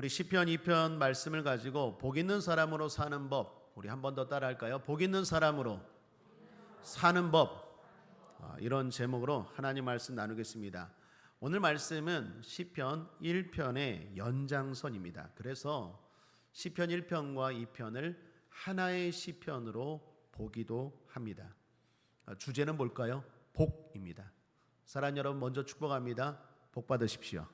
우리 시편 2편 말씀을 가지고 복 있는 사람으로 사는 법, 우리 한 번 더 따라할까요? 복 있는 사람으로 사는 법, 이런 제목으로 하나님 말씀 나누겠습니다. 오늘 말씀은 시편 1편의 연장선입니다. 그래서 시편 1편과 2편을 하나의 시편으로 보기도 합니다. 주제는 뭘까요? 복입니다. 사랑하는 여러분, 먼저 축복합니다. 복 받으십시오.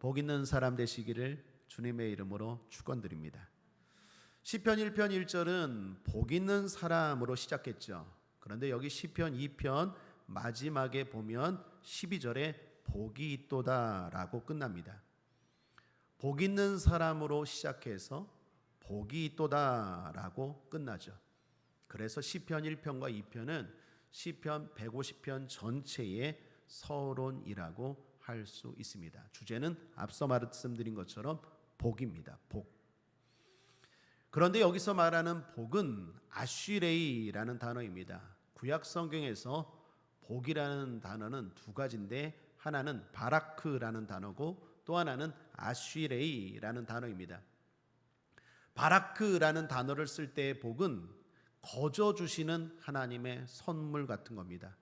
복 있는 사람 되시기를 주님의 이름으로 축원드립니다. 시편 1편 1절은 복 있는 사람으로 시작했죠. 그런데 여기 시편 2편 마지막에 보면 12절에 복이 있도다 라고 끝납니다. 복 있는 사람으로 시작해서 복이 있도다 라고 끝나죠. 그래서 시편 1편과 2편은 시편 150편 전체의 서론이라고 할 수 있습니다. 주제는 앞서 말씀드린 것처럼 복입니다. 복. 그런데 여기서 말하는 복은 아쉬레이라는 단어입니다. 구약 성경에서 복이라는 단어는 두 가지인데 하나는 바라크라는 단어고 또 하나는 아쉬레이라는 단어입니다. 바라크라는 단어를 쓸 때의 복은 거저 주시는 하나님의 선물 같은 겁니다.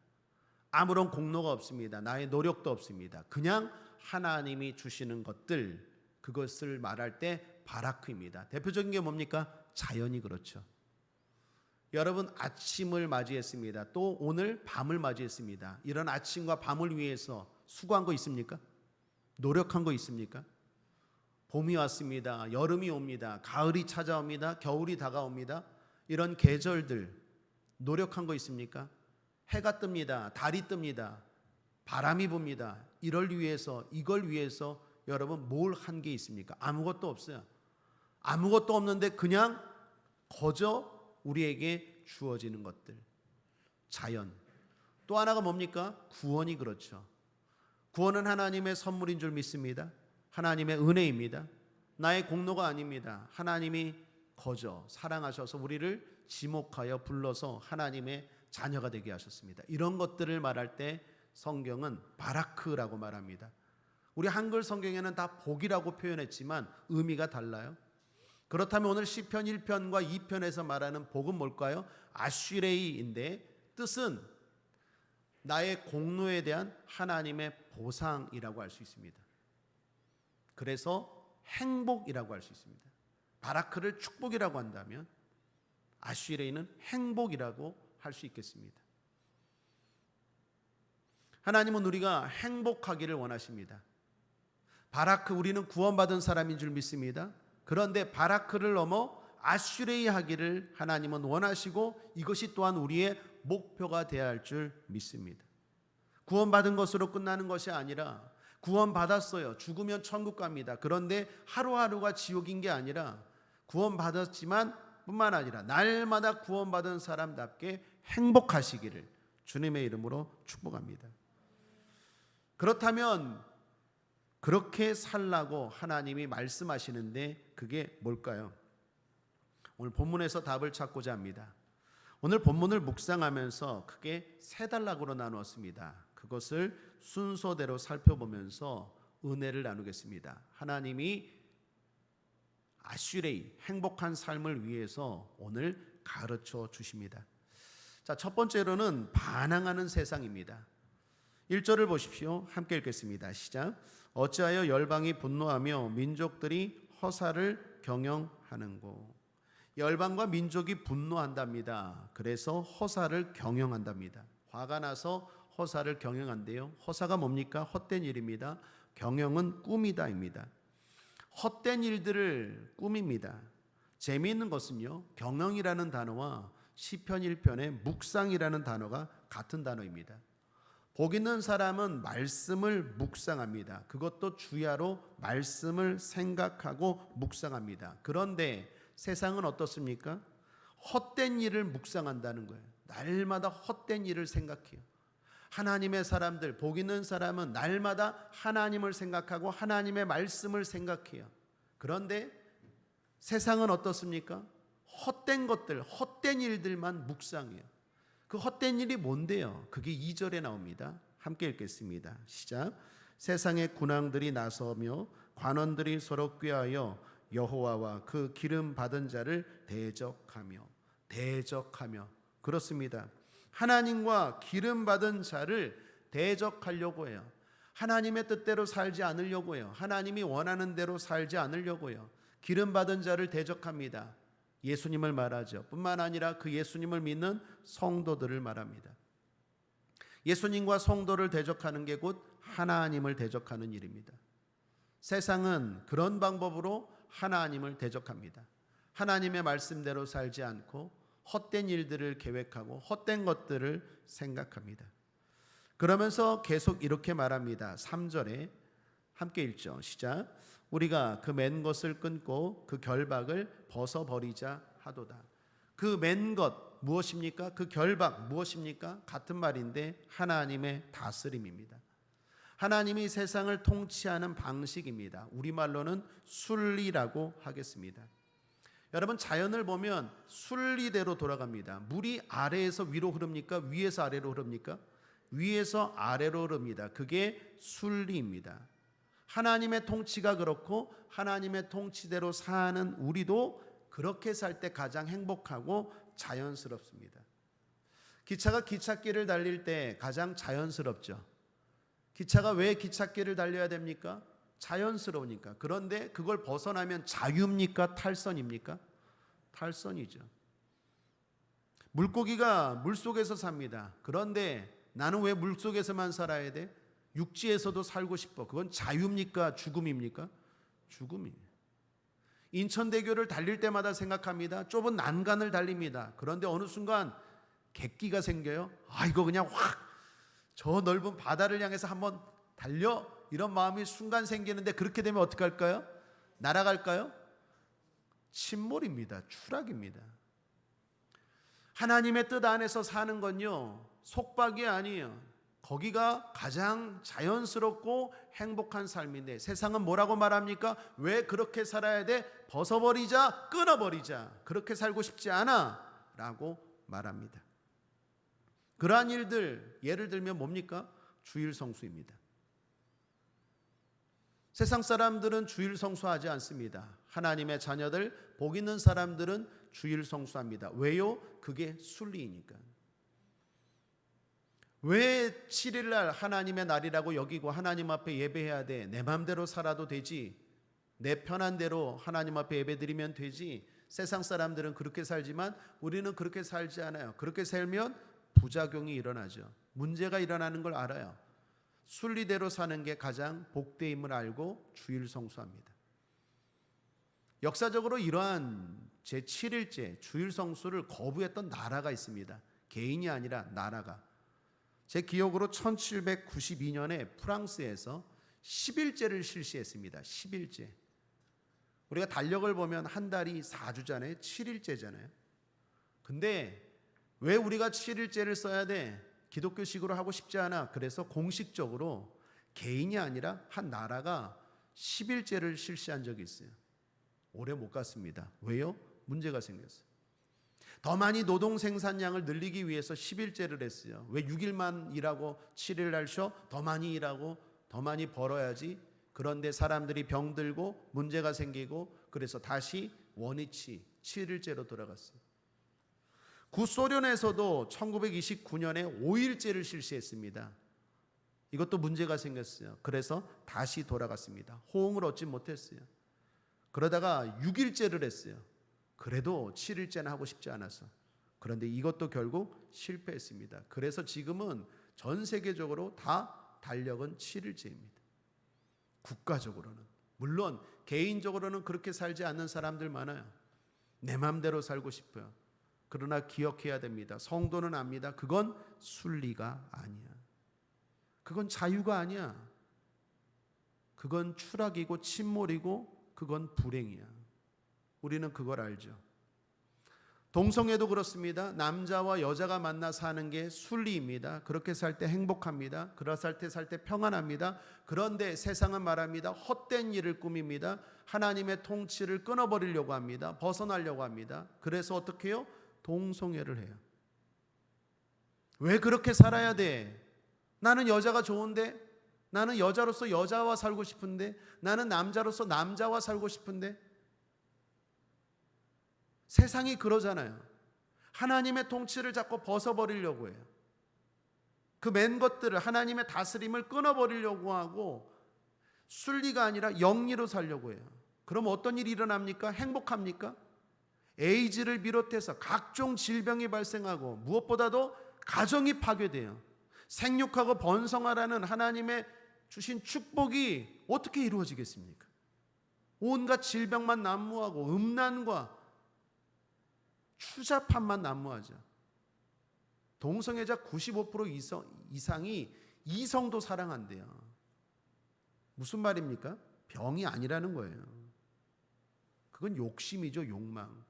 아무런 공로가 없습니다. 나의 노력도 없습니다. 그냥 하나님이 주시는 것들, 그것을 말할 때 바라크입니다. 대표적인 게 뭡니까? 자연이 그렇죠. 여러분, 아침을 맞이했습니다. 또 오늘 밤을 맞이했습니다. 이런 아침과 밤을 위해서 수고한 거 있습니까? 노력한 거 있습니까? 봄이 왔습니다. 여름이 옵니다. 가을이 찾아옵니다. 겨울이 다가옵니다. 이런 계절들 노력한 거 있습니까? 해가 뜹니다. 달이 뜹니다. 바람이 붑니다. 이걸 위해서 여러분 뭘 한 게 있습니까? 아무것도 없어요. 아무것도 없는데 그냥 거저 우리에게 주어지는 것들. 자연. 또 하나가 뭡니까? 구원이 그렇죠. 구원은 하나님의 선물인 줄 믿습니다. 하나님의 은혜입니다. 나의 공로가 아닙니다. 하나님이 거저 사랑하셔서 우리를 지목하여 불러서 하나님의 자녀가 되게 하셨습니다. 이런 것들을 말할 때 성경은 바라크라고 말합니다. 우리 한글 성경에는 다 복이라고 표현했지만 의미가 달라요. 그렇다면 오늘 시편 1편과 2편에서 말하는 복은 뭘까요? 아쉬레이인데 뜻은 나의 공로에 대한 하나님의 보상이라고 할 수 있습니다. 그래서 행복이라고 할 수 있습니다. 바라크를 축복이라고 한다면 아쉬레이는 행복이라고 할 수 있겠습니다. 하나님은 우리가 행복하기를 원하십니다. 바라크, 우리는 구원받은 사람인 줄 믿습니다. 그런데 바라크를 넘어 아쉬레이 하기를 하나님은 원하시고 이것이 또한 우리의 목표가 되어야 할 줄 믿습니다. 구원받은 것으로 끝나는 것이 아니라 구원받았어요. 죽으면 천국 갑니다. 그런데 하루하루가 지옥인 게 아니라 구원받았지만 뿐만 아니라 날마다 구원받은 사람답게 행복하시기를 주님의 이름으로 축복합니다. 그렇다면 그렇게 살라고 하나님이 말씀하시는데 그게 뭘까요? 오늘 본문에서 답을 찾고자 합니다. 오늘 본문을 묵상하면서 크게 세 단락으로 나누었습니다. 그것을 순서대로 살펴보면서 은혜를 나누겠습니다. 하나님이 아쉬레이, 행복한 삶을 위해서 오늘 가르쳐 주십니다. 자, 첫 번째로는 반항하는 세상입니다. 1절을 보십시오. 함께 읽겠습니다. 시작. 어찌하여 열방이 분노하며 민족들이 허사를 경영하는고. 열방과 민족이 분노한답니다. 그래서 허사를 경영한답니다. 화가 나서 허사를 경영한대요. 허사가 뭡니까? 헛된 일입니다. 경영은 꾸미다입니다. 헛된 일들을 꾸밉니다. 재미있는 것은요, 경영이라는 단어와 시편 1편의 묵상이라는 단어가 같은 단어입니다. 복 있는 사람은 말씀을 묵상합니다. 그것도 주야로 말씀을 생각하고 묵상합니다. 그런데 세상은 어떻습니까? 헛된 일을 묵상한다는 거예요. 날마다 헛된 일을 생각해요. 하나님의 사람들, 복 있는 사람은 날마다 하나님을 생각하고 하나님의 말씀을 생각해요. 그런데 세상은 어떻습니까? 헛된 것들, 헛된 일들만 묵상해요. 그 헛된 일이 뭔데요? 그게 2절에 나옵니다. 함께 읽겠습니다. 시작. 세상의 군왕들이 나서며 관원들이 서로 꾀하여 여호와와 그 기름 받은 자를 대적하며 그렇습니다. 하나님과 기름 받은 자를 대적하려고 해요. 하나님의 뜻대로 살지 않으려고 해요. 하나님이 원하는 대로 살지 않으려고 해요. 기름 받은 자를 대적합니다. 예수님을 말하죠. 뿐만 아니라 그 예수님을 믿는 성도들을 말합니다. 예수님과 성도를 대적하는 게 곧 하나님을 대적하는 일입니다. 세상은 그런 방법으로 하나님을 대적합니다. 하나님의 말씀대로 살지 않고 헛된 일들을 계획하고 헛된 것들을 생각합니다. 그러면서 계속 이렇게 말합니다. 3절에 함께 읽죠. 시작. 우리가 그 맨 것을 끊고 그 결박을 벗어버리자 하도다. 그 맨 것 무엇입니까? 그 결박 무엇입니까? 같은 말인데 하나님의 다스림입니다. 하나님이 세상을 통치하는 방식입니다. 우리말로는 순리라고 하겠습니다. 여러분, 자연을 보면 순리대로 돌아갑니다. 물이 아래에서 위로 흐릅니까? 위에서 아래로 흐릅니까? 위에서 아래로 흐릅니다. 그게 순리입니다. 하나님의 통치가 그렇고 하나님의 통치대로 사는 우리도 그렇게 살 때 가장 행복하고 자연스럽습니다. 기차가 기찻길을 달릴 때 가장 자연스럽죠. 기차가 왜 기찻길을 달려야 됩니까? 자연스러우니까. 그런데 그걸 벗어나면 자유입니까? 탈선입니까? 탈선이죠. 물고기가 물속에서 삽니다. 그런데 나는 왜 물속에서만 살아야 돼? 육지에서도 살고 싶어. 그건 자유입니까? 죽음입니까? 죽음이에요. 인천대교를 달릴 때마다 생각합니다. 좁은 난간을 달립니다. 그런데 어느 순간 객기가 생겨요. 이거 그냥 확 저 넓은 바다를 향해서 한번 달려, 이런 마음이 순간 생기는데 그렇게 되면 어떻게 할까요? 날아갈까요? 침몰입니다. 추락입니다. 하나님의 뜻 안에서 사는 건요, 속박이 아니에요. 거기가 가장 자연스럽고 행복한 삶인데 세상은 뭐라고 말합니까? 왜 그렇게 살아야 돼? 벗어버리자, 끊어버리자. 그렇게 살고 싶지 않아 라고 말합니다. 그러한 일들, 예를 들면 뭡니까? 주일 성수입니다. 세상 사람들은 주일 성수하지 않습니다. 하나님의 자녀들, 복 있는 사람들은 주일 성수합니다. 왜요? 그게 순리이니까. 왜 7일날 하나님의 날이라고 여기고 하나님 앞에 예배해야 돼? 내 마음대로 살아도 되지. 내 편한 대로 하나님 앞에 예배드리면 되지. 세상 사람들은 그렇게 살지만 우리는 그렇게 살지 않아요. 그렇게 살면 부작용이 일어나죠. 문제가 일어나는 걸 알아요. 순리대로 사는 게 가장 복되임을 알고 주일 성수합니다. 역사적으로 이러한 제7일째 주일 성수를 거부했던 나라가 있습니다. 개인이 아니라 나라가. 제 기억으로 1792년에 프랑스에서 10일제를 실시했습니다. 10일제. 우리가 달력을 보면 한 달이 4주잖아요. 7일제잖아요. 근데 왜 우리가 7일제를 써야 돼? 기독교식으로 하고 싶지 않아. 그래서 공식적으로 개인이 아니라 한 나라가 10일제를 실시한 적이 있어요. 오래 못 갔습니다. 왜요? 문제가 생겼어요. 더 많이 노동 생산량을 늘리기 위해서 10일제를 했어요. 왜 6일만 일하고 7일 날 쉬어? 더 많이 일하고 더 많이 벌어야지. 그런데 사람들이 병들고 문제가 생기고 그래서 다시 원위치 7일제로 돌아갔어요. 구소련에서도 1929년에 5일제를 실시했습니다. 이것도 문제가 생겼어요. 그래서 다시 돌아갔습니다. 호응을 얻지 못했어요. 그러다가 6일제를 했어요. 그래도 7일제는 하고 싶지 않아서. 그런데 이것도 결국 실패했습니다. 그래서 지금은 전 세계적으로 다 달력은 7일제입니다. 국가적으로는. 물론 개인적으로는 그렇게 살지 않는 사람들 많아요. 내 마음대로 살고 싶어요. 그러나 기억해야 됩니다. 성도는 압니다. 그건 순리가 아니야. 그건 자유가 아니야. 그건 추락이고 침몰이고 그건 불행이야. 우리는 그걸 알죠. 동성애도 그렇습니다. 남자와 여자가 만나 사는 게 순리입니다. 그렇게 살 때 행복합니다. 그렇게 살 때 평안합니다. 그런데 세상은 말합니다. 헛된 일을 꾸밉니다. 하나님의 통치를 끊어버리려고 합니다. 벗어나려고 합니다. 그래서 어떻게 해요? 동성애를 해요. 왜 그렇게 살아야 돼? 나는 여자가 좋은데 나는 여자로서 여자와 살고 싶은데, 나는 남자로서 남자와 살고 싶은데. 세상이 그러잖아요. 하나님의 통치를 자꾸 벗어버리려고 해요. 그 맨 것들을, 하나님의 다스림을 끊어버리려고 하고 순리가 아니라 영리로 살려고 해요. 그럼 어떤 일이 일어납니까? 행복합니까? 에이즈를 비롯해서 각종 질병이 발생하고 무엇보다도 가정이 파괴돼요. 생육하고 번성하라는 하나님의 주신 축복이 어떻게 이루어지겠습니까? 온갖 질병만 난무하고 음란과 추잡함만 난무하죠. 동성애자 95% 이상이 이성도 사랑한대요. 무슨 말입니까? 병이 아니라는 거예요. 그건 욕심이죠, 욕망.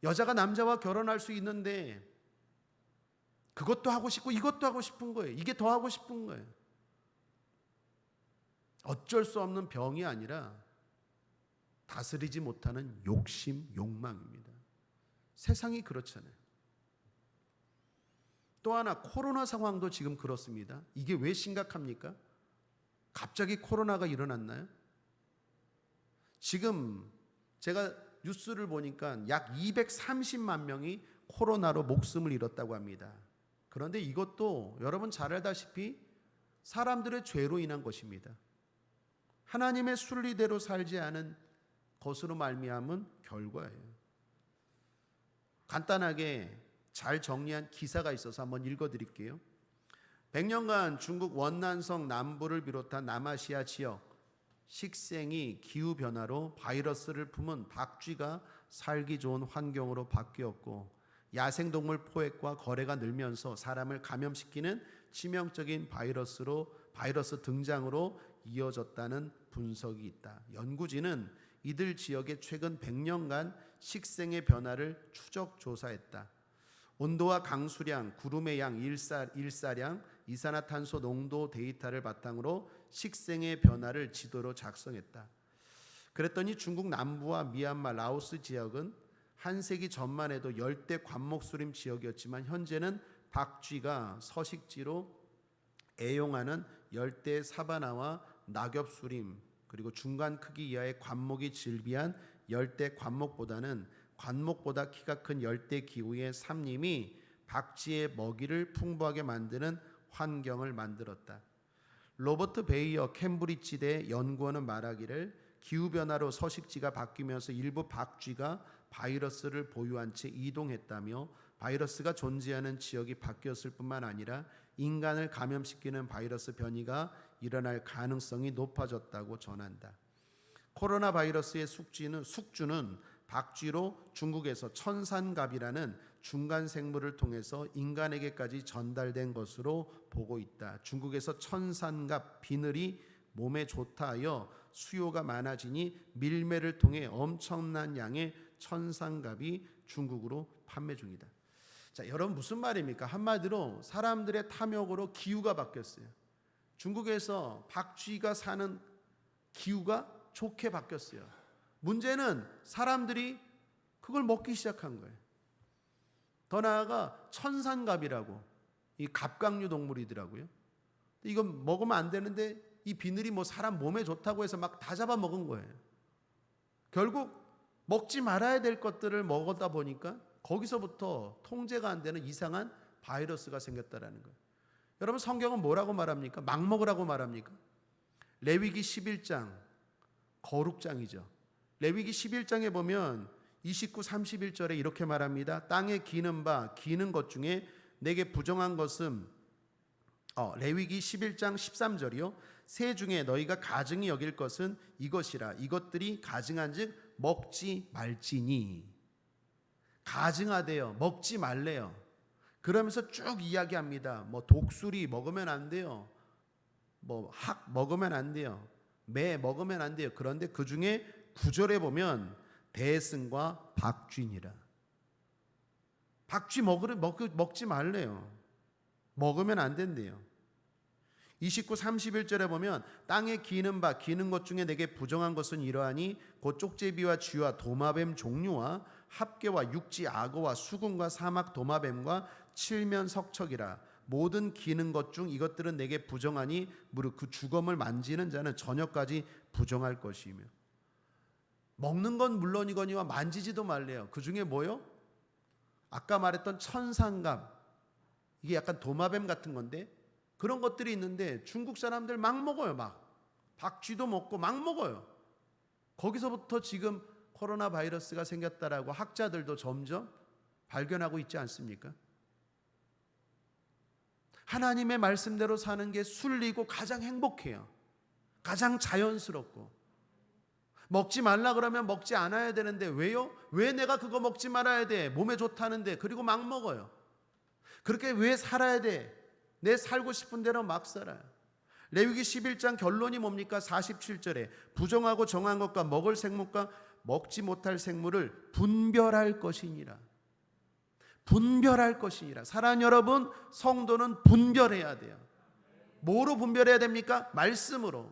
여자가 남자와 결혼할 수 있는데 그것도 하고 싶고 이것도 하고 싶은 거예요. 이게 더 하고 싶은 거예요. 어쩔 수 없는 병이 아니라 다스리지 못하는 욕심, 욕망입니다. 세상이 그렇잖아요. 또 하나, 코로나 상황도 지금 그렇습니다. 이게 왜 심각합니까? 갑자기 코로나가 일어났나요? 지금 제가 뉴스를 보니까 약 230만 명이 코로나로 목숨을 잃었다고 합니다. 그런데 이것도 여러분 잘 알다시피 사람들의 죄로 인한 것입니다. 하나님의 순리대로 살지 않은 것으로 말미암은 결과예요. 간단하게 잘 정리한 기사가 있어서 한번 읽어드릴게요. 100년간 중국 원난성 남부를 비롯한 남아시아 지역 식생이 기후변화로 바이러스를 품은 박쥐가 살기 좋은 환경으로 바뀌었고, 야생동물 포획과 거래가 늘면서 사람을 감염시키는 치명적인 바이러스 등장으로 이어졌다는 분석이 있다. 연구진은 이들 지역의 최근 100년간 식생의 변화를 추적 조사했다. 온도와 강수량, 구름의 양, 일사량, 이산화탄소 농도 데이터를 바탕으로 식생의 변화를 지도로 작성했다. 그랬더니 중국 남부와 미얀마, 라오스 지역은 한 세기 전만 해도 열대 관목수림 지역이었지만 현재는 박쥐가 서식지로 애용하는 열대 사바나와 낙엽수림, 그리고 중간 크기 이하의 관목이 즐비한 열대 관목보다는 관목보다 키가 큰 열대 기후의 산림이 박쥐의 먹이를 풍부하게 만드는 환경을 만들었다. 로버트 베이어 캠브리지대 연구원은 말하기를 기후변화로 서식지가 바뀌면서 일부 박쥐가 바이러스를 보유한 채 이동했다며, 바이러스가 존재하는 지역이 바뀌었을 뿐만 아니라 인간을 감염시키는 바이러스 변이가 일어날 가능성이 높아졌다고 전한다. 코로나 바이러스의 숙주는 박쥐로 중국에서 천산갑이라는 중간 생물을 통해서 인간에게까지 전달된 것으로 보고 있다. 중국에서 천산갑 비늘이 몸에 좋다 하여 수요가 많아지니 밀매를 통해 엄청난 양의 천산갑이 중국으로 판매 중이다. 자, 여러분 무슨 말입니까? 한마디로 사람들의 탐욕으로 기후가 바뀌었어요. 중국에서 박쥐가 사는 기후가 좋게 바뀌었어요. 문제는 사람들이 그걸 먹기 시작한 거예요. 더 나아가 천산갑이라고, 이 갑각류 동물이더라고요. 이건 먹으면 안 되는데 이 비늘이 뭐 사람 몸에 좋다고 해서 막 다 잡아 먹은 거예요. 결국 먹지 말아야 될 것들을 먹었다 보니까 거기서부터 통제가 안 되는 이상한 바이러스가 생겼다라는 거예요. 여러분 성경은 뭐라고 말합니까? 막 먹으라고 말합니까? 레위기 11장 거룩장이죠. 레위기 11장에 보면 29, 31절에 이렇게 말합니다. 땅에 기는 것 중에 내게 부정한 것은 레위기 11장 13절이요. 새 중에 너희가 가증히 여길 것은 이것이라. 이것들이 가증한즉 먹지 말지니. 가증하대요. 먹지 말래요. 그러면서 쭉 이야기합니다. 뭐 독수리 먹으면 안 돼요. 뭐 학 먹으면 안 돼요. 매 먹으면 안 돼요. 그런데 그 중에 9절에 보면 대승과 박쥐니라. 박쥐 먹지 말래요. 먹으면 안 된대요. 29, 31절에 보면 땅에 기는 것 중에 내게 부정한 것은 이러하니 곧 쪽제비와 쥐와 도마뱀 종류와 합개와 육지 악어와 수군과 사막 도마뱀과 칠면 석척이라. 모든 기는 것 중 이것들은 내게 부정하니 무릇 그 주검을 만지는 자는 저녁까지 부정할 것이며. 먹는 건 물론이거니와 만지지도 말래요. 그 중에 뭐요? 아까 말했던 천상감, 이게 약간 도마뱀 같은 건데 그런 것들이 있는데 중국 사람들 막 먹어요. 막 박쥐도 먹고 막 먹어요. 거기서부터 지금 코로나 바이러스가 생겼다라고 학자들도 점점 발견하고 있지 않습니까? 하나님의 말씀대로 사는 게 순리고 가장 행복해요. 가장 자연스럽고. 먹지 말라 그러면 먹지 않아야 되는데 왜요? 왜 내가 그거 먹지 말아야 돼? 몸에 좋다는데. 그리고 막 먹어요. 그렇게 왜 살아야 돼? 내 살고 싶은 대로 막 살아요. 레위기 11장 결론이 뭡니까? 47절에 부정하고 정한 것과 먹을 생물과 먹지 못할 생물을 분별할 것이니라. 분별할 것이니라. 사랑하는 여러분, 성도는 분별해야 돼요. 뭐로 분별해야 됩니까? 말씀으로.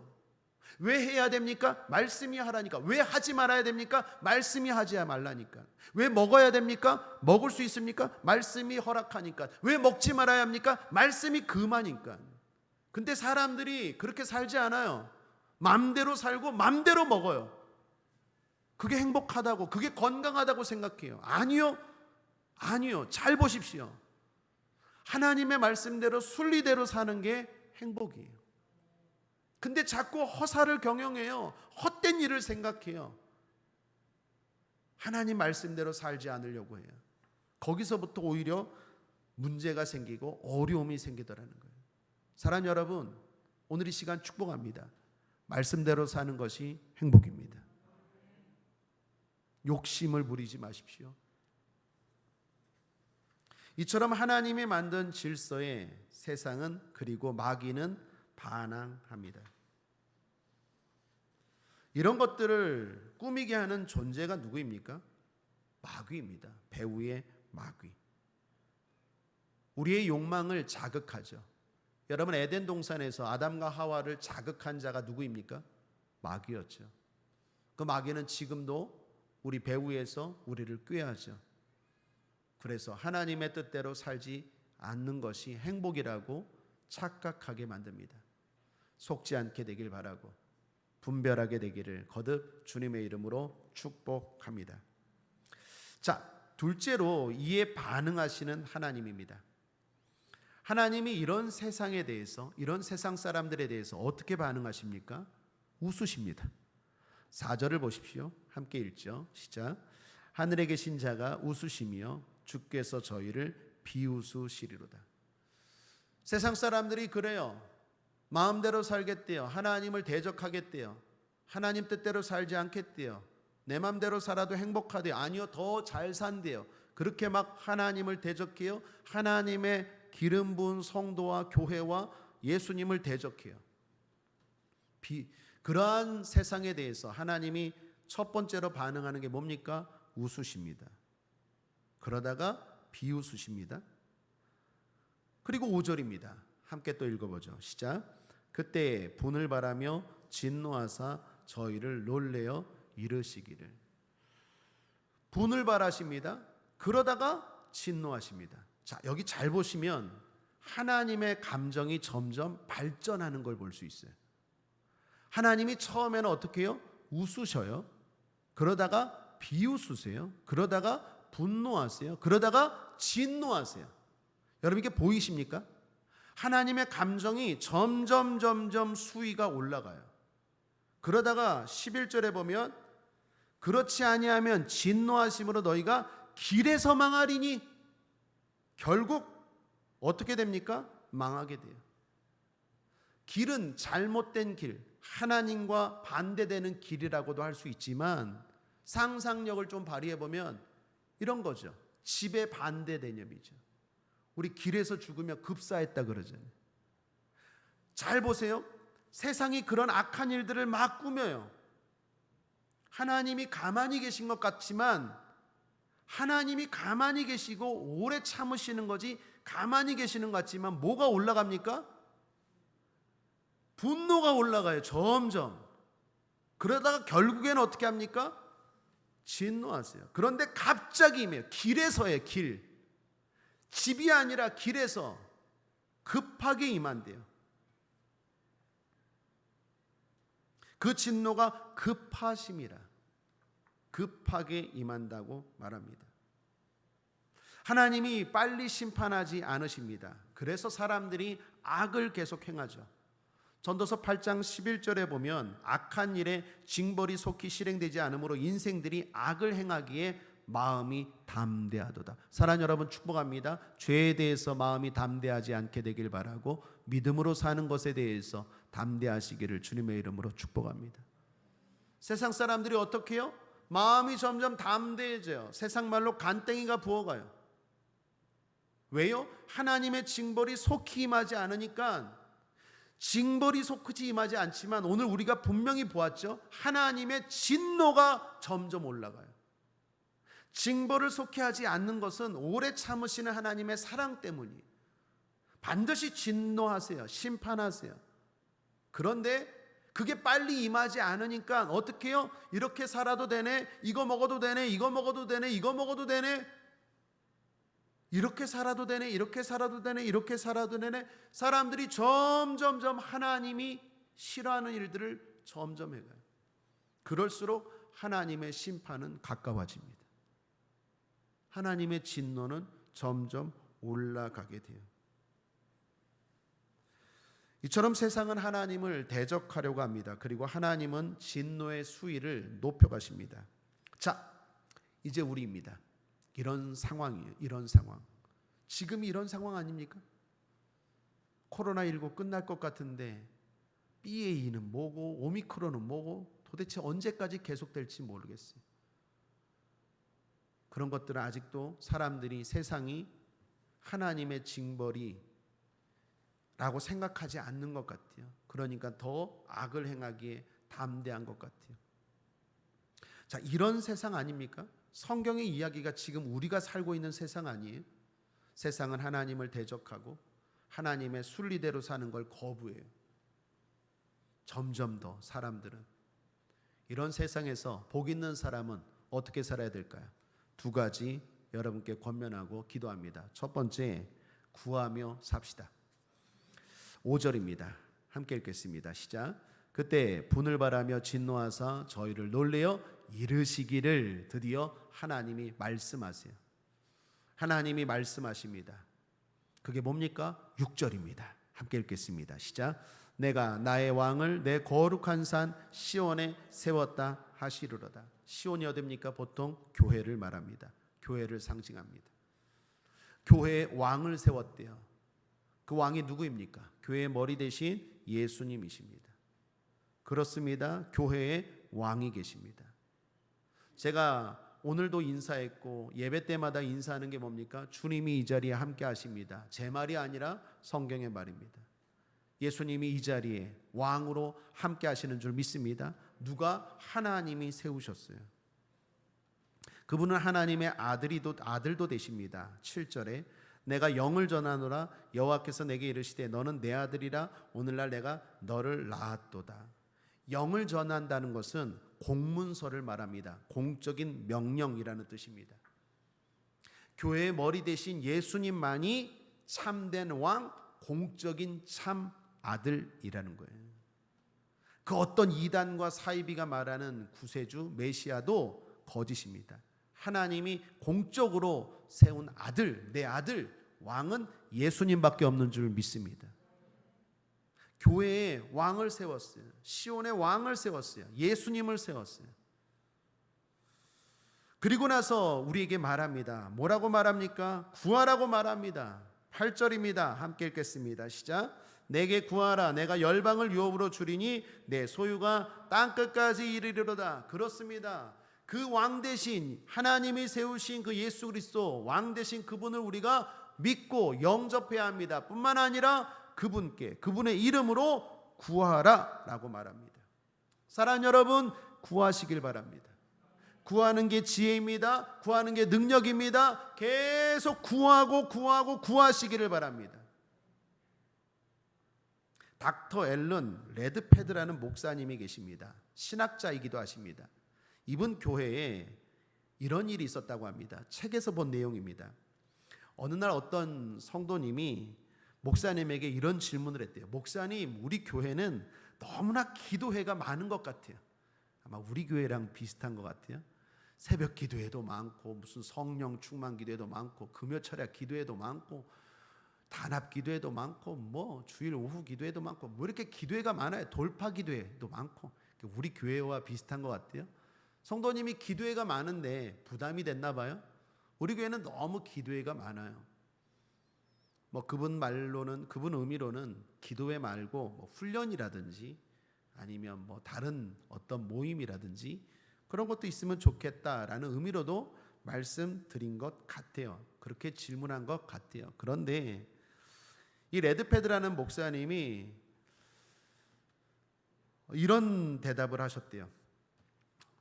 왜 해야 됩니까? 말씀이 하라니까. 왜 하지 말아야 됩니까? 말씀이 하지 말라니까. 왜 먹어야 됩니까? 먹을 수 있습니까? 말씀이 허락하니까. 왜 먹지 말아야 합니까? 말씀이 금하니까. 근데 사람들이 그렇게 살지 않아요. 맘대로 살고 맘대로 먹어요. 그게 행복하다고, 그게 건강하다고 생각해요. 아니요. 아니요. 잘 보십시오. 하나님의 말씀대로 순리대로 사는 게 행복이에요. 근데 자꾸 허사를 경영해요. 헛된 일을 생각해요. 하나님 말씀대로 살지 않으려고 해요. 거기서부터 오히려 문제가 생기고 어려움이 생기더라는 거예요. 사랑하는 여러분, 오늘 이 시간 축복합니다. 말씀대로 사는 것이 행복입니다. 욕심을 부리지 마십시오. 이처럼 하나님이 만든 질서에 세상은 그리고 마귀는 반항합니다. 이런 것들을 꾸미게 하는 존재가 누구입니까? 마귀입니다. 배후의 마귀. 우리의 욕망을 자극하죠. 여러분, 에덴 동산에서 아담과 하와를 자극한 자가 누구입니까? 마귀였죠. 그 마귀는 지금도 우리 배후에서 우리를 꾀하죠. 그래서 하나님의 뜻대로 살지 않는 것이 행복이라고 착각하게 만듭니다. 속지 않게 되길 바라고 분별하게 되기를 거듭 주님의 이름으로 축복합니다. 자, 둘째로 이에 반응하시는 하나님입니다. 하나님이 이런 세상에 대해서, 이런 세상 사람들에 대해서 어떻게 반응하십니까? 웃으십니다. 4절을 보십시오. 함께 읽죠. 시작. 하늘에 계신 자가 웃으시며 주께서 저희를 비웃으시리로다. 세상 사람들이 그래요. 마음대로 살겠대요. 하나님을 대적하겠대요. 하나님 뜻대로 살지 않겠대요. 내 마음대로 살아도 행복하대요. 아니요, 더 잘 산대요. 그렇게 막 하나님을 대적해요. 하나님의 기름 부은 성도와 교회와 예수님을 대적해요. 그러한 세상에 대해서 하나님이 첫 번째로 반응하는 게 뭡니까? 웃으십니다. 그러다가 비웃으십니다. 그리고 5절입니다. 함께 또 읽어보죠. 시작. 그때 분을 바라며 진노하사 저희를 놀래어 이르시기를. 분을 바라십니다. 그러다가 진노하십니다. 자, 여기 잘 보시면 하나님의 감정이 점점 발전하는 걸 볼 수 있어요. 하나님이 처음에는 어떻게 해요? 웃으셔요. 그러다가 비웃으세요. 그러다가 분노하세요. 그러다가 진노하세요. 여러분, 이게 보이십니까? 하나님의 감정이 점점 수위가 올라가요. 그러다가 11절에 보면 그렇지 아니하면 진노하심으로 너희가 길에서 망하리니, 결국 어떻게 됩니까? 망하게 돼요. 길은 잘못된 길, 하나님과 반대되는 길이라고도 할 수 있지만 상상력을 좀 발휘해 보면 이런 거죠. 집의 반대 개념이죠. 우리 길에서 죽으면 급사했다 그러잖아요. 잘 보세요. 세상이 그런 악한 일들을 막 꾸며요. 하나님이 가만히 계신 것 같지만 하나님이 가만히 계시고 오래 참으시는 거지 가만히 계시는 것 같지만 뭐가 올라갑니까? 분노가 올라가요. 점점. 그러다가 결국에는 어떻게 합니까? 진노하세요. 그런데 갑자기 길에서의 길. 집이 아니라 길에서 급하게 임한대요. 그 진노가 급하심이라. 급하게 임한다고 말합니다. 하나님이 빨리 심판하지 않으십니다. 그래서 사람들이 악을 계속 행하죠. 전도서 8장 11절에 보면 악한 일에 징벌이 속히 실행되지 않으므로 인생들이 악을 행하기에 마음이 담대하도다. 사랑하는 여러분, 축복합니다. 죄에 대해서 마음이 담대하지 않게 되길 바라고 믿음으로 사는 것에 대해서 담대하시기를 주님의 이름으로 축복합니다. 세상 사람들이 어떻게 해요? 마음이 점점 담대해져요. 세상 말로 간땡이가 부어가요. 왜요? 하나님의 징벌이 속히 임하지 않으니까. 징벌이 속히 임하지 않지만 오늘 우리가 분명히 보았죠. 하나님의 진노가 점점 올라가요. 징벌을 속히 하지 않는 것은 오래 참으시는 하나님의 사랑 때문이에요. 반드시 진노하세요. 심판하세요. 그런데 그게 빨리 임하지 않으니까 어떻게 해요? 이렇게 살아도 되네, 이거 먹어도 되네, 이거 먹어도 되네, 이거 먹어도 되네, 이렇게 살아도 되네, 이렇게 살아도 되네, 이렇게 살아도 되네. 사람들이 점점점 하나님이 싫어하는 일들을 점점 해가요. 그럴수록 하나님의 심판은 가까워집니다. 하나님의 진노는 점점 올라가게 돼요. 이처럼 세상은 하나님을 대적하려고 합니다. 그리고 하나님은 진노의 수위를 높여가십니다. 자, 이제 우리입니다. 이런 상황이에요. 이런 상황. 지금 이런 상황 아닙니까? 코로나19 끝날 것 같은데 BA.2는 뭐고 오미크론은 뭐고 도대체 언제까지 계속될지 모르겠어요. 그런 것들은 아직도 사람들이 세상이 하나님의 징벌이 라고 생각하지 않는 것 같아요. 그러니까 더 악을 행하기에 담대한 것 같아요. 자, 이런 세상 아닙니까? 성경의 이야기가 지금 우리가 살고 있는 세상 아니에요? 세상은 하나님을 대적하고 하나님의 순리대로 사는 걸 거부해요. 점점 더 사람들은. 이런 세상에서 복 있는 사람은 어떻게 살아야 될까요? 두 가지 여러분께 권면하고 기도합니다. 첫 번째, 구하며 삽시다. 5절입니다. 함께 읽겠습니다. 시작. 그때 분을 바라며 진노하사 저희를 놀래어 이르시기를. 드디어 하나님이 말씀하세요. 하나님이 말씀하십니다. 그게 뭡니까? 6절입니다. 함께 읽겠습니다. 시작. 내가 나의 왕을 내 거룩한 산 시온에 세웠다 하시리로다. 시온이 어딥니까? 보통 교회를 말합니다. 교회를 상징합니다. 교회의 왕을 세웠대요. 그 왕이 누구입니까? 교회의 머리 대신 예수님이십니다. 그렇습니다. 교회의 왕이 계십니다. 제가 오늘도 인사했고 예배 때마다 인사하는 게 뭡니까? 주님이 이 자리에 함께 하십니다. 제 말이 아니라 성경의 말입니다. 예수님이 이 자리에 왕으로 함께 하시는 줄 믿습니다. 누가? 하나님이 세우셨어요. 그분은 하나님의 아들도 되십니다. 7절에 내가 영을 전하노라 여호와께서 내게 이르시되 너는 내 아들이라 오늘날 내가 너를 낳았도다. 영을 전한다는 것은 공문서를 말합니다. 공적인 명령이라는 뜻입니다. 교회의 머리 대신 예수님만이 참된 왕, 공적인 참 아들이라는 거예요. 그 어떤 이단과 사이비가 말하는 구세주 메시아도 거짓입니다. 하나님이 공적으로 세운 아들, 내 아들, 왕은 예수님밖에 없는 줄 믿습니다. 교회에 왕을 세웠어요. 시온의 왕을 세웠어요. 예수님을 세웠어요. 그리고 나서 우리에게 말합니다. 뭐라고 말합니까? 구하라고 말합니다. 8절입니다. 함께 읽겠습니다. 시작. 내게 구하라. 내가 열방을 유업으로 주리니 내 소유가 땅끝까지 이르리로다. 그렇습니다. 그 왕 대신 하나님이 세우신 그 예수 그리스도 왕 대신 그분을 우리가 믿고 영접해야 합니다. 뿐만 아니라 그분의 이름으로 구하라 라고 말합니다. 사랑하는 여러분, 구하시길 바랍니다. 구하는 게 지혜입니다. 구하는 게 능력입니다. 계속 구하시기를 바랍니다. 닥터 앨런 레드패드라는 목사님이 계십니다. 신학자이기도 하십니다. 이분 교회에 이런 일이 있었다고 합니다. 책에서 본 내용입니다. 어느 날 어떤 성도님이 목사님에게 이런 질문을 했대요. 목사님, 우리 교회는 너무나 기도회가 많은 것 같아요. 아마 우리 교회랑 비슷한 것 같아요. 새벽 기도회도 많고 무슨 성령 충만 기도회도 많고 금요철야 기도회도 많고 단합 기도회도 많고 뭐 주일 오후 기도회도 많고 뭐 이렇게 기도회가 많아요. 돌파 기도회도 많고 우리 교회와 비슷한 것 같아요. 성도님이 기도회가 많은데 부담이 됐나 봐요. 우리 교회는 너무 기도회가 많아요. 뭐 그분 말로는, 그분 의미로는 기도회 말고 뭐 훈련이라든지 아니면 뭐 다른 어떤 모임이라든지 그런 것도 있으면 좋겠다라는 의미로도 말씀드린 것 같아요. 그렇게 질문한 것 같아요. 그런데 이 레드패드라는 목사님이 이런 대답을 하셨대요.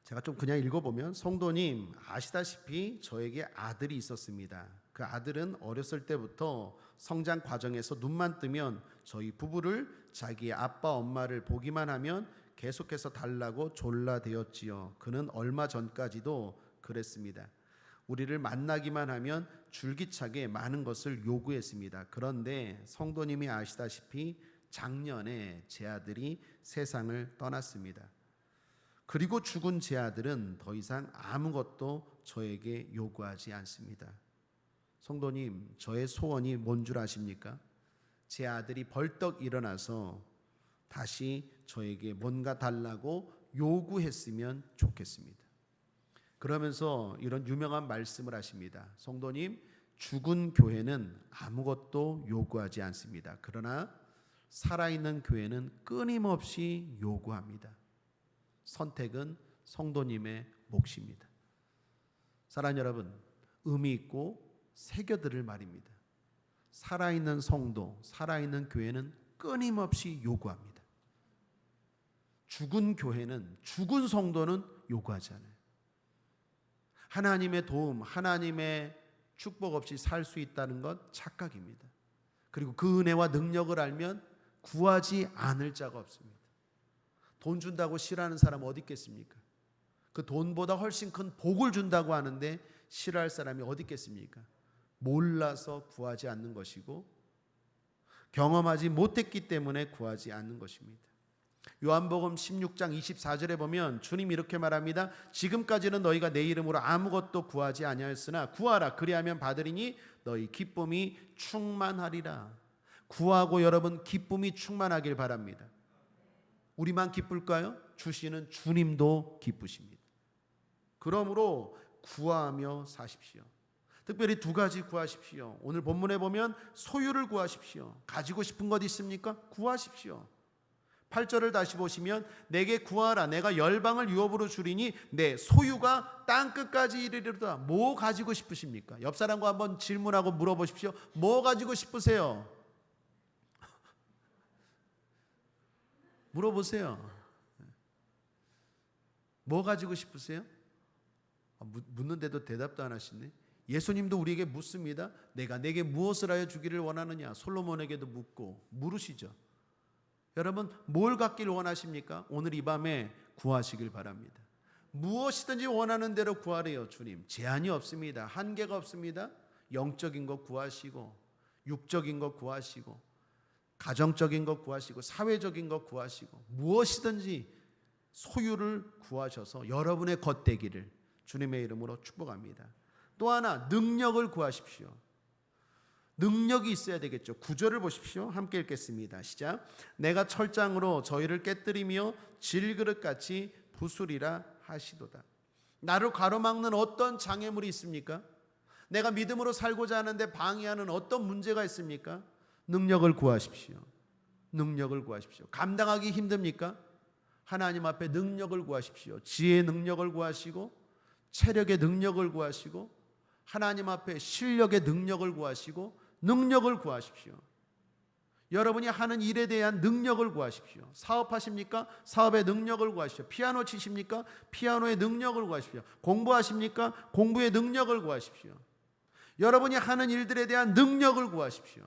제가 좀 그냥 읽어보면, 성도님 아시다시피 저에게 아들이 있었습니다. 그 아들은 어렸을 때부터 성장 과정에서 눈만 뜨면 저희 부부를 자기의 아빠 엄마를 보기만 하면 계속해서 달라고 졸라대었지요. 그는 얼마 전까지도 그랬습니다. 우리를 만나기만 하면 줄기차게 많은 것을 요구했습니다. 그런데 성도님이 아시다시피 작년에 제 아들이 세상을 떠났습니다. 그리고 죽은 제 아들은 더 이상 아무것도 저에게 요구하지 않습니다. 성도님, 저의 소원이 뭔 줄 아십니까? 제 아들이 벌떡 일어나서 다시 저에게 뭔가 달라고 요구했으면 좋겠습니다. 그러면서 이런 유명한 말씀을 하십니다. 성도님, 죽은 교회는 아무것도 요구하지 않습니다. 그러나 살아있는 교회는 끊임없이 요구합니다. 선택은 성도님의 몫입니다. 사랑하는 여러분, 의미 있고 새겨들을 말입니다. 살아있는 성도, 살아있는 교회는 끊임없이 요구합니다. 죽은 교회는, 죽은 성도는 요구하지 않아요. 하나님의 도움, 하나님의 축복 없이 살 수 있다는 것 착각입니다. 그리고 그 은혜와 능력을 알면 구하지 않을 자가 없습니다. 돈 준다고 싫어하는 사람 어디 있겠습니까? 그 돈보다 훨씬 큰 복을 준다고 하는데 싫어할 사람이 어디 있겠습니까? 몰라서 구하지 않는 것이고 경험하지 못했기 때문에 구하지 않는 것입니다. 요한복음 16장 24절에 보면 주님이 이렇게 말합니다. 지금까지는 너희가 내 이름으로 아무것도 구하지 아니하였으나 구하라 그리하면 받으리니 너희 기쁨이 충만하리라. 구하고 여러분 기쁨이 충만하길 바랍니다. 우리만 기쁠까요? 주시는 주님도 기쁘십니다. 그러므로 구하며 사십시오. 특별히 두 가지 구하십시오. 오늘 본문에 보면 소유를 구하십시오. 가지고 싶은 것 있습니까? 구하십시오. 8절을 다시 보시면 내게 구하라 내가 열방을 유업으로 주리니 내 소유가 땅끝까지 이르리로다. 뭐 가지고 싶으십니까? 옆 사람과 한번 질문하고 물어보십시오. 뭐 가지고 싶으세요? 물어보세요. 뭐 가지고 싶으세요? 묻는데도 대답도 안 하시네. 예수님도 우리에게 묻습니다. 내가 내게 무엇을 하여 주기를 원하느냐? 솔로몬에게도 묻고 물으시죠. 여러분 뭘 갖기를 원하십니까? 오늘 이 밤에 구하시길 바랍니다. 무엇이든지 원하는 대로 구하래요. 주님 제한이 없습니다. 한계가 없습니다. 영적인 것 구하시고 육적인 것 구하시고 가정적인 것 구하시고 사회적인 것 구하시고 무엇이든지 소유를 구하셔서 여러분의 겉되기를 주님의 이름으로 축복합니다. 또 하나 능력을 구하십시오. 능력이 있어야 되겠죠. 9절을 보십시오. 함께 읽겠습니다. 시작. 내가 철장으로 저희를 깨뜨리며 질그릇같이 부수리라 하시도다. 나를 가로막는 어떤 장애물이 있습니까? 내가 믿음으로 살고자 하는데 방해하는 어떤 문제가 있습니까? 능력을 구하십시오. 능력을 구하십시오. 감당하기 힘듭니까? 하나님 앞에 능력을 구하십시오. 지혜의 능력을 구하시고 체력의 능력을 구하시고 하나님 앞에 실력의 능력을 구하시고 능력을 구하십시오. 여러분이 하는 일에 대한 능력을 구하십시오. 사업하십니까? 사업의 능력을 구하십시오. 피아노 치십니까? 피아노의 능력을 구하십시오. 공부하십니까? 공부의 능력을 구하십시오. 여러분이 하는 일들에 대한 능력을 구하십시오.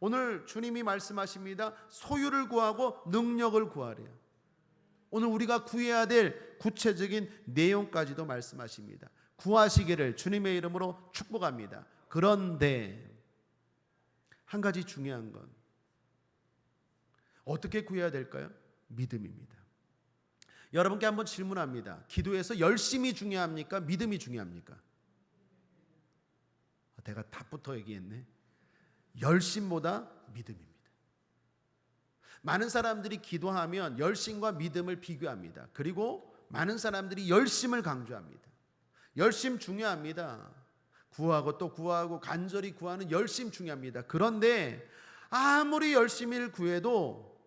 오늘 주님이 말씀하십니다. 소유를 구하고 능력을 구하래요. 오늘 우리가 구해야 될 구체적인 내용까지도 말씀하십니다. 구하시기를 주님의 이름으로 축복합니다. 그런데 한 가지 중요한 건 어떻게 구해야 될까요? 믿음입니다. 여러분께 한번 질문합니다. 기도에서 열심이 중요합니까? 믿음이 중요합니까? 내가 답부터 얘기했네. 열심보다 믿음입니다. 많은 사람들이 기도하면 열심과 믿음을 비교합니다. 그리고 많은 사람들이 열심을 강조합니다. 열심 중요합니다. 구하고 또 구하고 간절히 구하는 열심 중요합니다. 그런데 아무리 열심히를 구해도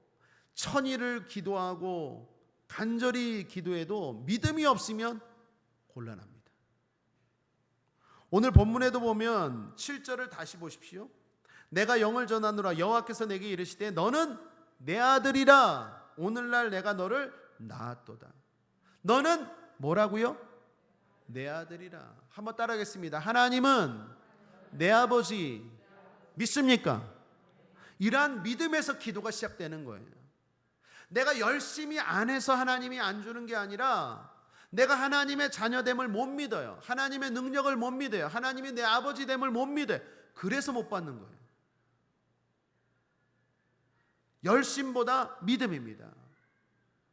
천일을 기도하고 간절히 기도해도 믿음이 없으면 곤란합니다. 오늘 본문에도 보면 7절을 다시 보십시오. 내가 영을 전하노라 여호와께서 내게 이르시되 너는 내 아들이라 오늘날 내가 너를 낳았도다. 너는 뭐라고요? 내 아들이라. 한번 따라하겠습니다. 하나님은 내 아버지. 믿습니까? 이러한 믿음에서 기도가 시작되는 거예요. 내가 열심히 안 해서 하나님이 안 주는 게 아니라 내가 하나님의 자녀됨을 못 믿어요. 하나님의 능력을 못 믿어요. 하나님이 내 아버지됨을 못 믿어요. 그래서 못 받는 거예요. 열심보다 믿음입니다.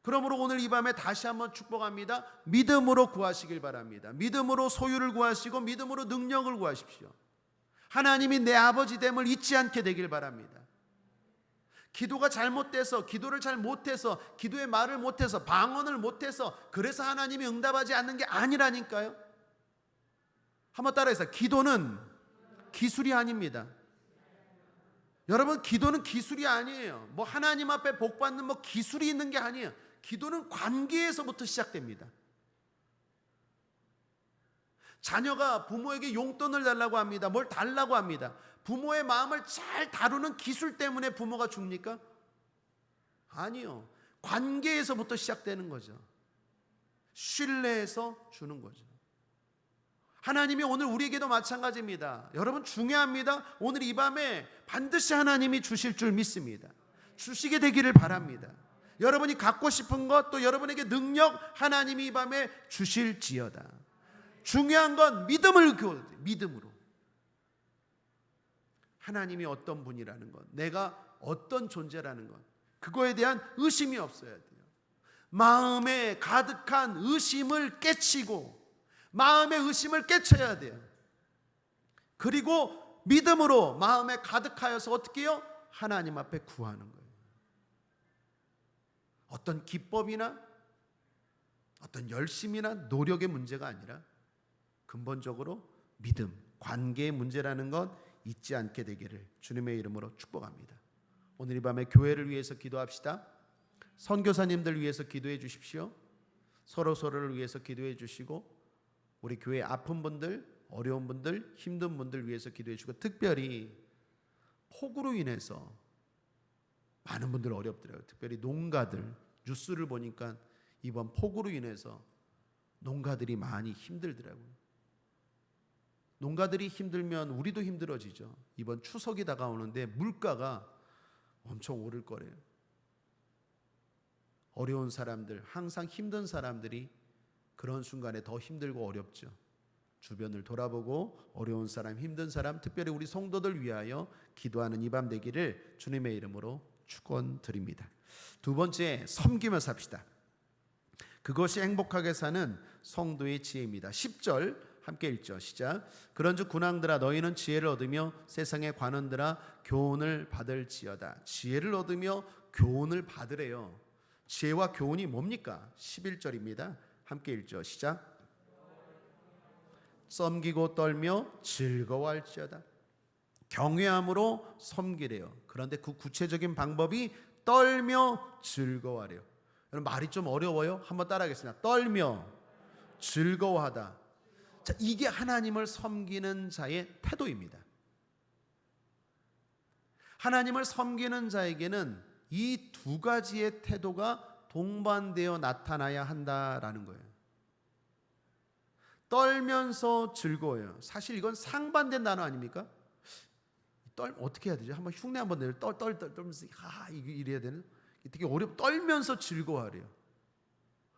그러므로 오늘 이 밤에 다시 한번 축복합니다. 믿음으로 구하시길 바랍니다. 믿음으로 소유를 구하시고 믿음으로 능력을 구하십시오. 하나님이 내 아버지됨을 잊지 않게 되길 바랍니다. 기도가 잘못돼서, 기도를 잘 못해서, 기도의 말을 못해서, 방언을 못해서 그래서 하나님이 응답하지 않는 게 아니라니까요. 한번 따라해서 기도는 기술이 아닙니다. 여러분, 기도는 기술이 아니에요. 뭐 하나님 앞에 복 받는 뭐 기술이 있는 게 아니에요. 기도는 관계에서부터 시작됩니다. 자녀가 부모에게 용돈을 달라고 합니다. 뭘 달라고 합니다. 부모의 마음을 잘 다루는 기술 때문에 부모가 줍니까? 아니요. 관계에서부터 시작되는 거죠. 신뢰해서 주는 거죠. 하나님이 오늘 우리에게도 마찬가지입니다. 여러분, 중요합니다. 오늘 이 밤에 반드시 하나님이 주실 줄 믿습니다. 주시게 되기를 바랍니다. 여러분이 갖고 싶은 것, 또 여러분에게 능력 하나님이 이 밤에 주실지어다. 중요한 건 믿음으로. 하나님이 어떤 분이라는 것, 내가 어떤 존재라는 것, 그거에 대한 의심이 없어야 돼요. 마음에 가득한 의심을 깨치고 마음의 의심을 깨쳐야 돼요. 그리고 믿음으로 마음에 가득하여서 어떻게 해요? 하나님 앞에 구하는 거예요. 어떤 기법이나 어떤 열심이나 노력의 문제가 아니라 근본적으로 믿음, 관계의 문제라는 것 잊지 않게 되기를 주님의 이름으로 축복합니다. 오늘 이 밤에 교회를 위해서 기도합시다. 선교사님들 위해서 기도해 주십시오. 서로를 위해서 기도해 주시고 우리 교회 아픈 분들, 어려운 분들, 힘든 분들 위해서 기도해 주고, 특별히 폭우로 인해서 많은 분들 어렵더라고요. 특별히 농가들, 뉴스를 보니까 이번 폭우로 인해서 농가들이 많이 힘들더라고요. 농가들이 힘들면 우리도 힘들어지죠. 이번 추석이 다가오는데 물가가 엄청 오를 거래요. 어려운 사람들, 항상 힘든 사람들이 그런 순간에 더 힘들고 어렵죠. 주변을 돌아보고 어려운 사람, 힘든 사람, 특별히 우리 성도들 위하여 기도하는 이 밤 되기를 주님의 이름으로 축원드립니다. 두 번째, 섬기며 삽시다. 그것이 행복하게 사는 성도의 지혜입니다. 10절 함께 읽죠. 시작. 그런즉 군왕들아 너희는 지혜를 얻으며 세상의 관원들아 교훈을 받을지어다. 지혜를 얻으며 교훈을 받으래요. 지혜와 교훈이 뭡니까? 11절입니다. 함께 읽죠. 시작. 섬기고 떨며 즐거워할지어다. 경외함으로 섬기래요. 그런데 그 구체적인 방법이 떨며 즐거워하래요. 여러분, 말이 좀 어려워요? 한번 따라하겠습니다. 떨며 즐거워하다. 자, 이게 하나님을 섬기는 자의 태도입니다. 하나님을 섬기는 자에게는 이 두 가지의 태도가 동반되어 나타나야 한다라는 거예요. 떨면서 즐거워요. 사실 이건 상반된 단어 아닙니까? 어떻게 해야 되죠? 한번 흉내 한번 내요. 떨면서 이래야 되는? 되게 떨면서 즐거워하래요.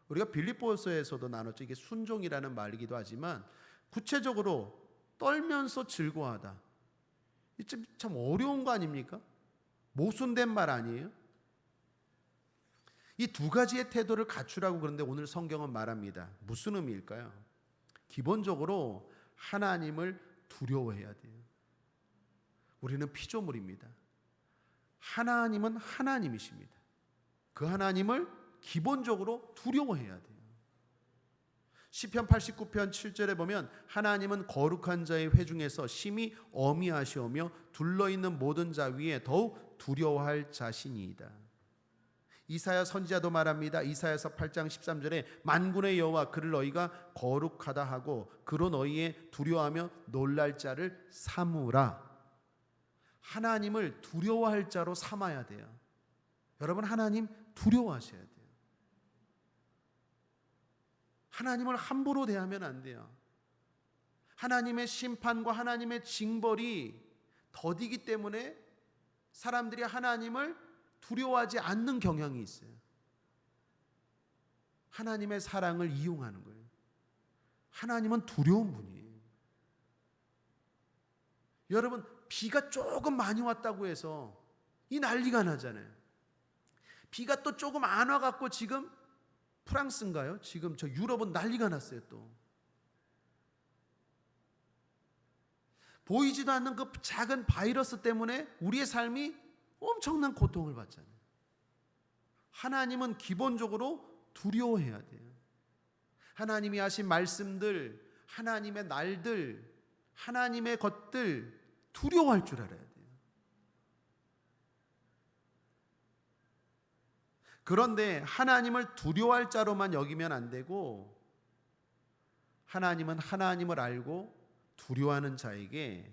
우리가 빌립보서에서도 나눴죠. 이게 순종이라는 말이기도 하지만 구체적으로 떨면서 즐거워하다. 참 어려운 거 아닙니까? 모순된 말 아니에요? 이 두 가지의 태도를 갖추라고 그러는데 오늘 성경은 말합니다. 무슨 의미일까요? 기본적으로 하나님을 두려워해야 돼요. 우리는 피조물입니다. 하나님은 하나님이십니다. 그 하나님을 기본적으로 두려워해야 돼요. 시편 89편 7절에 보면 하나님은 거룩한 자의 회중에서 심히 어미하시오며 둘러있는 모든 자 위에 더욱 두려워할 자신이이다. 이사야 선지자도 말합니다. 이사야서 8장 13절에 만군의 여호와 그를 너희가 거룩하다 하고 그로 너희의 두려워하며 놀랄 자를 삼으라. 하나님을 두려워할 자로 삼아야 돼요. 여러분, 하나님 두려워하셔야 돼요. 하나님을 함부로 대하면 안 돼요. 하나님의 심판과 하나님의 징벌이 더디기 때문에 사람들이 하나님을 두려워하지 않는 경향이 있어요. 하나님의 사랑을 이용하는 거예요. 하나님은 두려운 분이에요. 여러분, 비가 조금 많이 왔다고 해서 이 난리가 나잖아요. 비가 또 조금 안 와갖고 지금 프랑스인가요? 지금 저 유럽은 난리가 났어요. 또 보이지도 않는 그 작은 바이러스 때문에 우리의 삶이 엄청난 고통을 받잖아요. 하나님은 기본적으로 두려워해야 돼요. 하나님이 하신 말씀들, 하나님의 날들, 하나님의 것들 두려워할 줄 알아야 돼요. 그런데 하나님을 두려워할 자로만 여기면 안 되고, 하나님은 하나님을 알고 두려워하는 자에게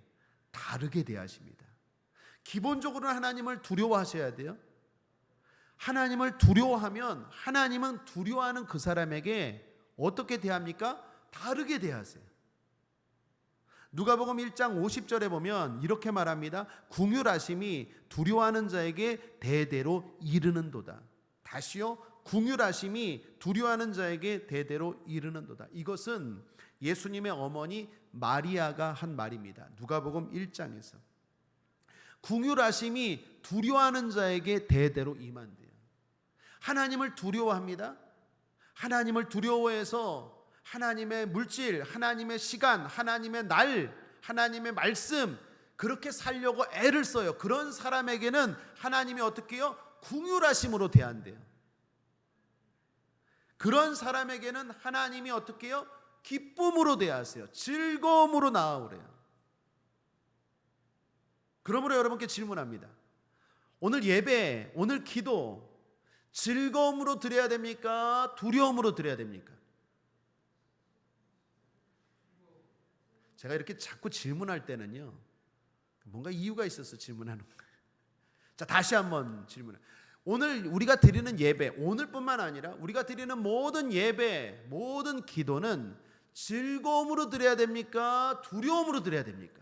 다르게 대하십니다. 기본적으로 하나님을 두려워하셔야 돼요. 하나님을 두려워하면 하나님은 두려워하는 그 사람에게 어떻게 대합니까? 다르게 대하세요. 누가복음 1장 50절에 보면 이렇게 말합니다. 긍휼하심이 두려워하는 자에게 대대로 이르는도다. 다시요, 긍휼하심이 두려워하는 자에게 대대로 이르는도다. 이것은 예수님의 어머니 마리아가 한 말입니다. 누가복음 1장에서 긍휼하심이 두려워하는 자에게 대대로 임한대요. 하나님을 두려워합니다. 하나님을 두려워해서 하나님의 물질, 하나님의 시간, 하나님의 날, 하나님의 말씀 그렇게 살려고 애를 써요. 그런 사람에게는 하나님이 어떻게 해요? 긍휼하심으로 대한대요. 그런 사람에게는 하나님이 어떻게 해요? 기쁨으로 대하세요. 즐거움으로 나아오래요. 그러므로 여러분께 질문합니다. 오늘 예배, 오늘 기도 즐거움으로 드려야 됩니까? 두려움으로 드려야 됩니까? 제가 이렇게 자꾸 질문할 때는요, 뭔가 이유가 있어서 질문하는 거예요. 자, 다시 한번 질문해요. 오늘 우리가 드리는 예배, 오늘뿐만 아니라 우리가 드리는 모든 예배, 모든 기도는 즐거움으로 드려야 됩니까? 두려움으로 드려야 됩니까?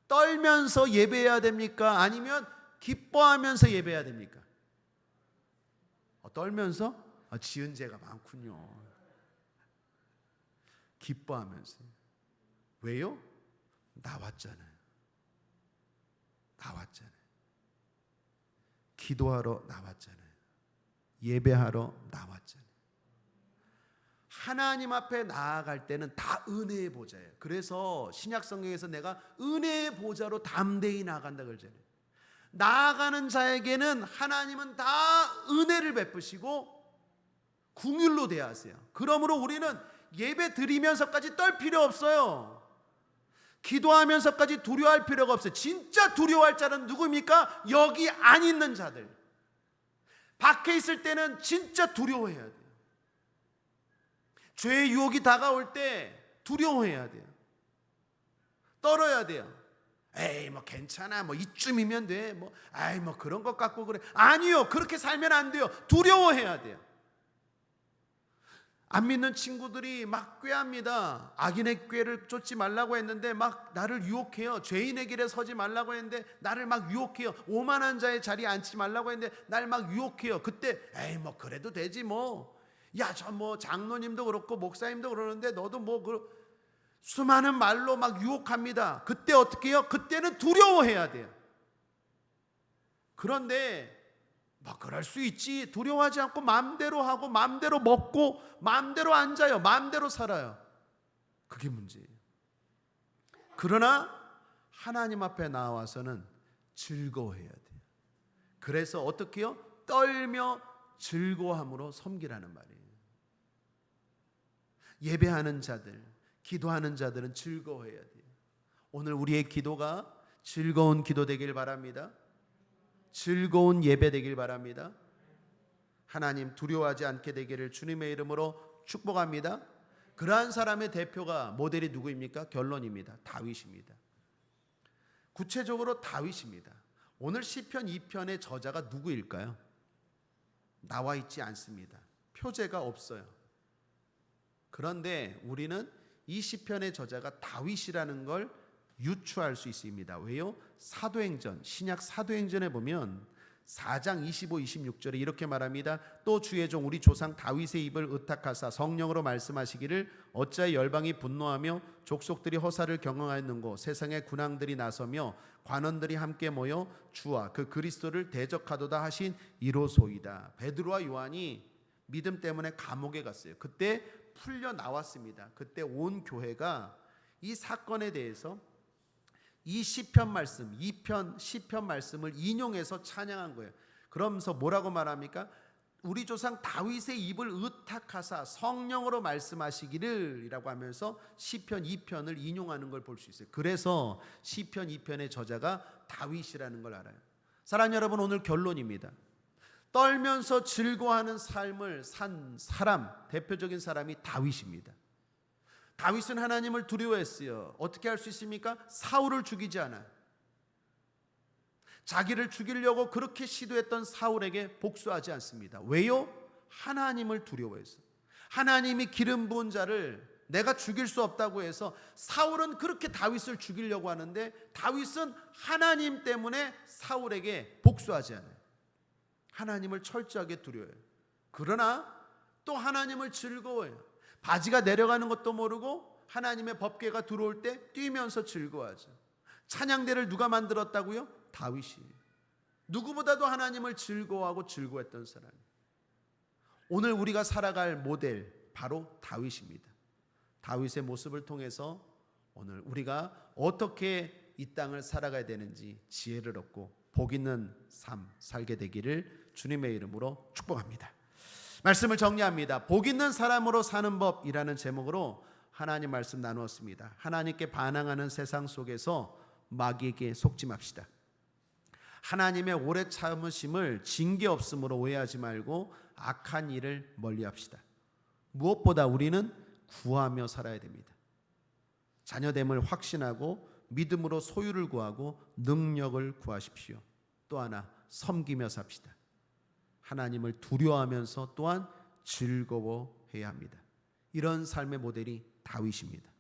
떨면서 예배해야 됩니까? 아니면 기뻐하면서 예배해야 됩니까? 떨면서? 지은 죄가 많군요. 기뻐하면서. 왜요? 나왔잖아요. 기도하러 나왔잖아요. 예배하러 나왔잖아요. 하나님 앞에 나아갈 때는 다 은혜의 보좌예요. 그래서 신약 성경에서 내가 은혜의 보좌로 담대히 나아간다 그러잖아요. 나아가는 자에게는 하나님은 다 은혜를 베푸시고 긍휼로 대하세요. 그러므로 우리는 예배 드리면서까지 떨 필요 없어요. 기도하면서까지 두려워할 필요가 없어요. 진짜 두려워할 자는 누구입니까? 여기 안 있는 자들. 밖에 있을 때는 진짜 두려워해야 돼요. 죄의 유혹이 다가올 때 두려워해야 돼요. 떨어야 돼요. 에이 뭐 괜찮아, 뭐 이쯤이면 돼, 뭐 아이 뭐 그런 것 갖고 그래. 아니요, 그렇게 살면 안 돼요. 두려워해야 돼요. 안 믿는 친구들이 막 꾀합니다. 악인의 꾀를 쫓지 말라고 했는데 막 나를 유혹해요. 죄인의 길에 서지 말라고 했는데 나를 막 유혹해요. 오만한 자의 자리에 앉지 말라고 했는데 날 막 유혹해요. 그때 에이 뭐 그래도 되지 뭐. 야 저 뭐 장로님도 그렇고 목사님도 그러는데 너도 뭐 수많은 말로 막 유혹합니다. 그때 어떻게 해요? 그때는 두려워해야 돼요. 그런데 뭐 그럴 수 있지. 두려워하지 않고 마음대로 하고 마음대로 먹고 마음대로 앉아요. 마음대로 살아요. 그게 문제예요. 그러나 하나님 앞에 나와서는 즐거워해야 돼요. 그래서 어떻게 해요? 떨며 즐거워함으로 섬기라는 말이에요. 예배하는 자들, 기도하는 자들은 즐거워해야 돼요. 오늘 우리의 기도가 즐거운 기도 되길 바랍니다. 즐거운 예배 되길 바랍니다. 하나님 두려워하지 않게 되기를 주님의 이름으로 축복합니다. 그러한 사람의 대표가 모델이 누구입니까? 결론입니다. 다윗입니다. 구체적으로 다윗입니다. 오늘 시편 2편의 저자가 누구일까요? 나와 있지 않습니다. 표제가 없어요. 그런데 우리는 이 시편의 저자가 다윗이라는 걸 유추할 수 있습니다. 왜요? 사도행전, 신약 사도행전에 보면 4장 25, 26절에 이렇게 말합니다. 또 주의 종 우리 조상 다윗의 입을 의탁하사 성령으로 말씀하시기를 어찌하여 열방이 분노하며 족속들이 허사를 경영하였는고 세상의 군왕들이 나서며 관원들이 함께 모여 주와 그 그리스도를 대적하도다 하신 이로소이다. 베드로와 요한이 믿음 때문에 감옥에 갔어요. 그때 풀려 나왔습니다. 그때 온 교회가 이 사건에 대해서 이 시편 말씀, 2편 시편 말씀을 인용해서 찬양한 거예요. 그러면서 뭐라고 말합니까? 우리 조상 다윗의 입을 의탁하사 성령으로 말씀하시기를 이라고 하면서 시편 2편을 인용하는 걸 볼 수 있어요. 그래서 시편 2편의 저자가 다윗이라는 걸 알아요. 사랑하는 여러분, 오늘 결론입니다. 떨면서 즐거워하는 삶을 산 사람, 대표적인 사람이 다윗입니다. 다윗은 하나님을 두려워했어요. 어떻게 할 수 있습니까? 사울을 죽이지 않아요. 자기를 죽이려고 그렇게 시도했던 사울에게 복수하지 않습니다. 왜요? 하나님을 두려워해서. 하나님이 기름 부은 자를 내가 죽일 수 없다고 해서 사울은 그렇게 다윗을 죽이려고 하는데 다윗은 하나님 때문에 사울에게 복수하지 않아요. 하나님을 철저하게 두려워해요. 그러나 또 하나님을 즐거워해요. 바지가 내려가는 것도 모르고 하나님의 법궤가 들어올 때 뛰면서 즐거워하죠. 찬양대를 누가 만들었다고요? 다윗이. 누구보다도 하나님을 즐거워하고 즐거워했던 사람. 오늘 우리가 살아갈 모델 바로 다윗입니다. 다윗의 모습을 통해서 오늘 우리가 어떻게 이 땅을 살아가야 되는지 지혜를 얻고 복 있는 삶 살게 되기를 주님의 이름으로 축복합니다. 말씀을 정리합니다. 복 있는 사람으로 사는 법이라는 제목으로 하나님 말씀 나누었습니다. 하나님께 반항하는 세상 속에서 마귀에게 속지 맙시다. 하나님의 오래 참으심을 징계 없음으로 오해하지 말고 악한 일을 멀리합시다. 무엇보다 우리는 구하며 살아야 됩니다. 자녀됨을 확신하고 믿음으로 소유를 구하고 능력을 구하십시오. 또 하나 섬기며 삽시다. 하나님을 두려워하면서 또한 즐거워해야 합니다. 이런 삶의 모델이 다윗입니다.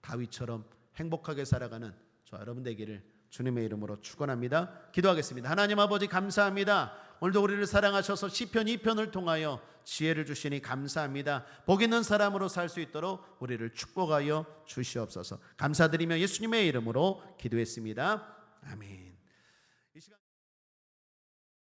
다윗처럼 행복하게 살아가는 저 여러분 되기를 주님의 이름으로 축원합니다. 기도하겠습니다. 하나님 아버지 감사합니다. 오늘도 우리를 사랑하셔서 시편 2편을 통하여 지혜를 주시니 감사합니다. 복 있는 사람으로 살 수 있도록 우리를 축복하여 주시옵소서. 감사드리며 예수님의 이름으로 기도했습니다. 아멘.